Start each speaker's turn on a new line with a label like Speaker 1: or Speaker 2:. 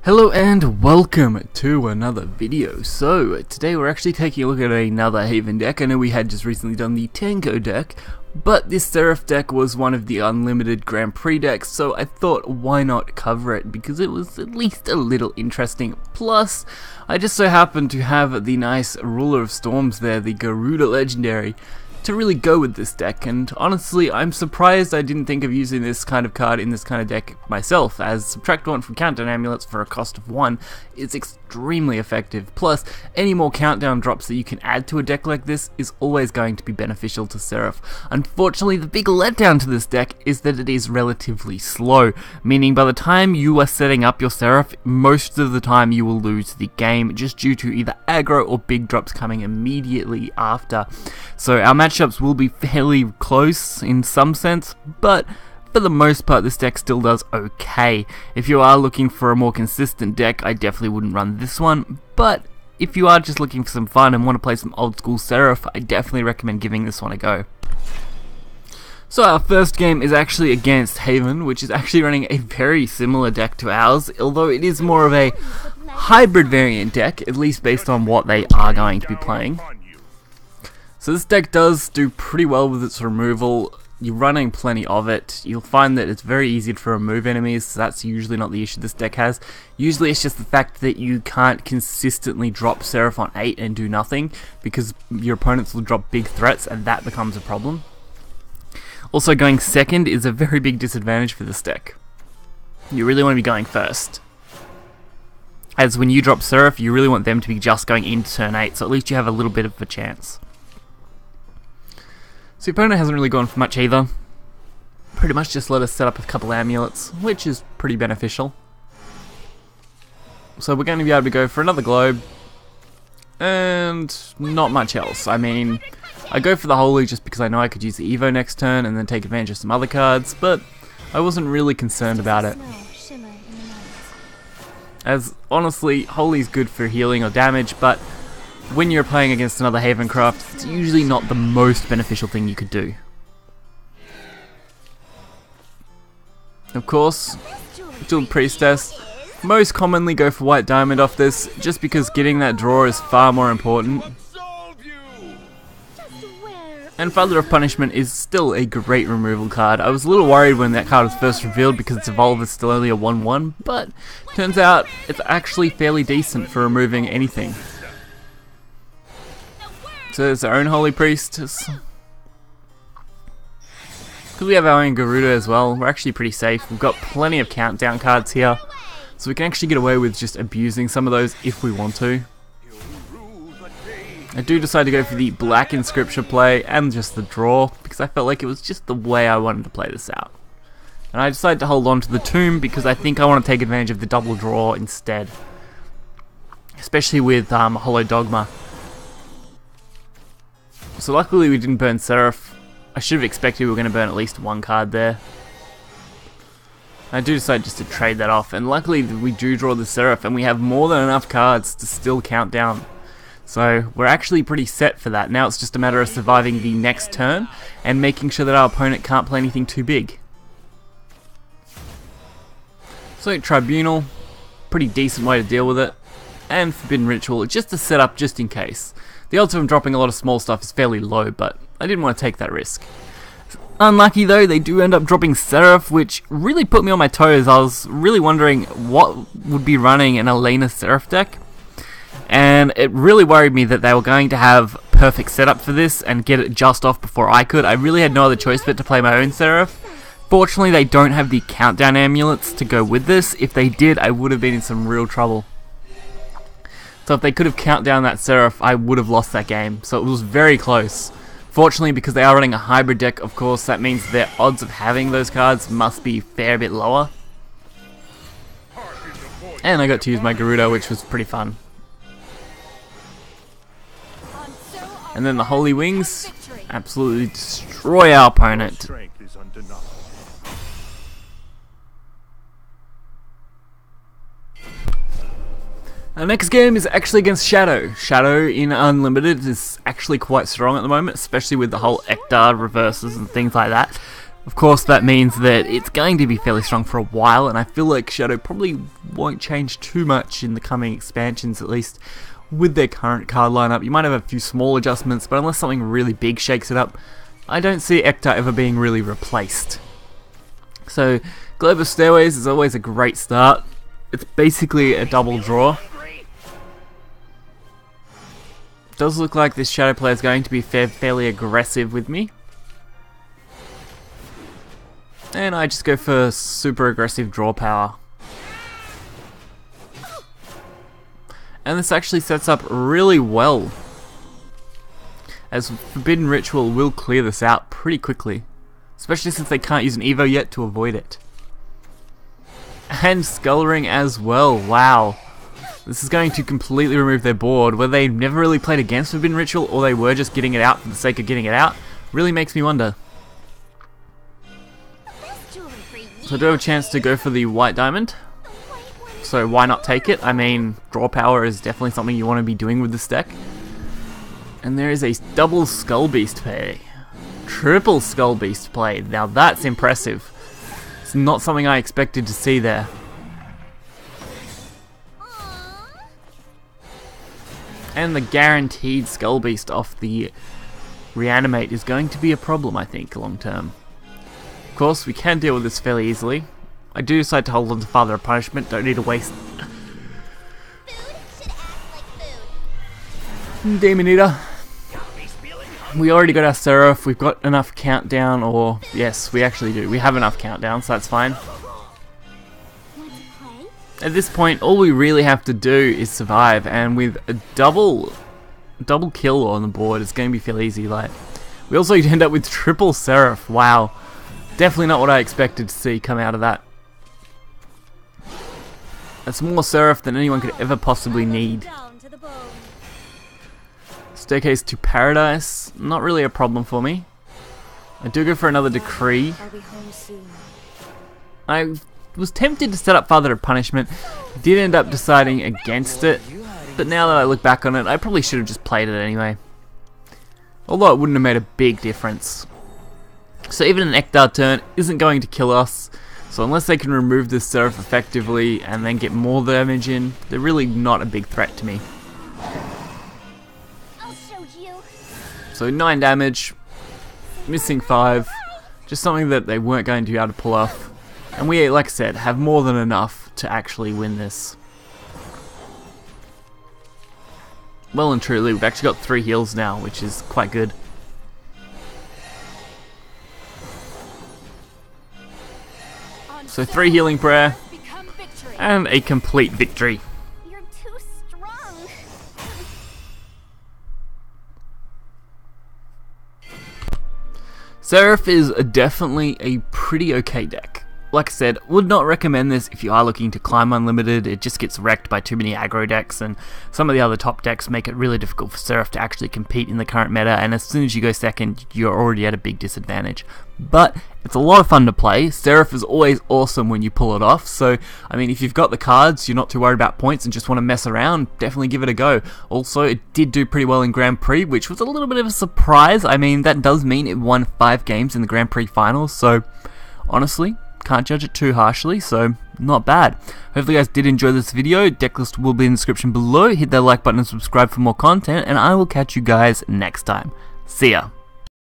Speaker 1: Hello and welcome to another video. So today we're actually taking a look at another Haven deck. I know we had just recently done the Tango deck, but this Seraph deck was one of the unlimited Grand Prix decks, so I thought why not cover it because it was at least a little interesting. Plus, I just so happened to have the nice Ruler of Storms there, the Garuda Legendary, to really go with this deck, and honestly I'm surprised I didn't think of using this kind of card in this kind of deck myself, as subtract 1 from countdown amulets for a cost of 1 is extremely effective. Plus, any more countdown drops that you can add to a deck like this is always going to be beneficial to Seraph. Unfortunately, the big letdown to this deck is that it is relatively slow, meaning by the time you are setting up your Seraph, most of the time you will lose the game just due to either aggro or big drops coming immediately after. So our matchups will be fairly close in some sense, but for the most part this deck still does okay. If you are looking for a more consistent deck, I definitely wouldn't run this one, but if you are just looking for some fun and want to play some old school Seraph, I definitely recommend giving this one a go. So our first game is actually against Haven, which is actually running a very similar deck to ours, although it is more of a hybrid variant deck, at least based on what they are going to be playing. So this deck does do pretty well with its removal. You're running plenty of it. You'll find that it's very easy to remove enemies, so that's usually not the issue this deck has. Usually it's just the fact that you can't consistently drop Seraph on 8 and do nothing, because your opponents will drop big threats and that becomes a problem. Also, going second is a very big disadvantage for this deck. You really want to be going first, as when you drop Seraph you really want them to be just going into turn 8, so at least you have a little bit of a chance. So the opponent hasn't really gone for much either. Pretty much just let us set up a couple amulets, which is pretty beneficial. So we're going to be able to go for another globe, and not much else. I mean, I go for the Holy just because I know I could use the Evo next turn and then take advantage of some other cards, but I wasn't really concerned about it, as honestly, Holy's good for healing or damage, but when you're playing against another Havencraft, it's usually not the most beneficial thing you could do. Of course, Dual Priestess. Most commonly go for White Diamond off this, just because getting that draw is far more important. And Father of Punishment is still a great removal card. I was a little worried when that card was first revealed because its evolve is still only a 1/1, but turns out it's actually fairly decent for removing anything. So there's our own Holy Priestess. Because we have our own Garuda as well, we're actually pretty safe. We've got plenty of countdown cards here, so we can actually get away with just abusing some of those if we want to. I do decide to go for the black Inscription play and just the draw, because I felt like it was just the way I wanted to play this out. And I decided to hold on to the Tomb because I think I want to take advantage of the double draw instead. Especially with Hollow Dogma. So luckily we didn't burn Seraph. I should have expected we were going to burn at least one card there. I do decide just to trade that off, and luckily we do draw the Seraph and we have more than enough cards to still count down. So we're actually pretty set for that. Now it's just a matter of surviving the next turn and making sure that our opponent can't play anything too big. So Tribunal, pretty decent way to deal with it. And Forbidden Ritual, just to set up just in case. The odds of them dropping a lot of small stuff is fairly low, but I didn't want to take that risk. Unlucky though, they do end up dropping Seraph, which really put me on my toes. I was really wondering what would be running an Elena Seraph deck, and it really worried me that they were going to have perfect setup for this and get it just off before I could. I really had no other choice but to play my own Seraph. Fortunately, they don't have the countdown amulets to go with this. If they did, I would have been in some real trouble. So if they could have count down that Seraph, I would have lost that game. So it was very close. Fortunately, because they are running a hybrid deck, of course, that means their odds of having those cards must be a fair bit lower. And I got to use my Garuda, which was pretty fun. And then the Holy Wings absolutely destroy our opponent. Our next game is actually against Shadow. Shadow in Unlimited is actually quite strong at the moment, especially with the whole Ektar reverses and things like that. Of course, that means that it's going to be fairly strong for a while, and I feel like Shadow probably won't change too much in the coming expansions, at least with their current card lineup. You might have a few small adjustments, but unless something really big shakes it up, I don't see Ectar ever being really replaced. So Globe of Stairways is always a great start. It's basically a double draw. Does look like this Shadow player is going to be fairly aggressive with me. And I just go for super aggressive draw power. And this actually sets up really well, as Forbidden Ritual will clear this out pretty quickly, especially since they can't use an Evo yet to avoid it. And Skull Ring as well, wow. This is going to completely remove their board, where they never really played against Forbidden Ritual, or they were just getting it out for the sake of getting it out. Really makes me wonder. So I do have a chance to go for the White Diamond. So why not take it? I mean, draw power is definitely something you want to be doing with this deck. And there is a double Skull Beast play. Triple Skull Beast play. Now that's impressive. It's not something I expected to see there. And the guaranteed Skull Beast off the Reanimate is going to be a problem, I think, long term. Of course, we can deal with this fairly easily. I do decide to hold on to Father of Punishment, don't need to waste... Demon Eater. We already got our Seraph, we've got enough countdown, or... Yes, we actually do. We have enough countdown, so that's fine. At this point, all we really have to do is survive, and with a double kill on the board, it's going to be fairly easy. Like, we also end up with triple Seraph. Wow. Definitely not what I expected to see come out of that. That's more Seraph than anyone could ever possibly need. Staircase to Paradise, not really a problem for me. I do go for another Decree. I was tempted to set up Father of Punishment, did end up deciding against it, but now that I look back on it, I probably should have just played it anyway. Although it wouldn't have made a big difference. So even an Ectar turn isn't going to kill us, so unless they can remove this Seraph effectively and then get more damage in, they're really not a big threat to me. So 9 damage, missing 5, just something that they weren't going to be able to pull off. And we, like I said, have more than enough to actually win this. Well and truly, we've actually got 3 heals now, which is quite good. So 3 healing prayer, and a complete victory.
Speaker 2: You're too strong.
Speaker 1: Seraph is definitely a pretty okay deck. Like I said, would not recommend this if you are looking to climb unlimited. It just gets wrecked by too many aggro decks, and some of the other top decks make it really difficult for Seraph to actually compete in the current meta, and as soon as you go second, you're already at a big disadvantage. But it's a lot of fun to play. Seraph is always awesome when you pull it off, so I mean, if you've got the cards, you're not too worried about points and just want to mess around, definitely give it a go. Also, it did do pretty well in Grand Prix, which was a little bit of a surprise. I mean, that does mean it won 5 games in the Grand Prix finals, so honestly, can't judge it too harshly, so not bad. Hopefully you guys did enjoy this video. Deck list will be in the description below. Hit that like button and subscribe for more content, and I will catch you guys next time. See ya.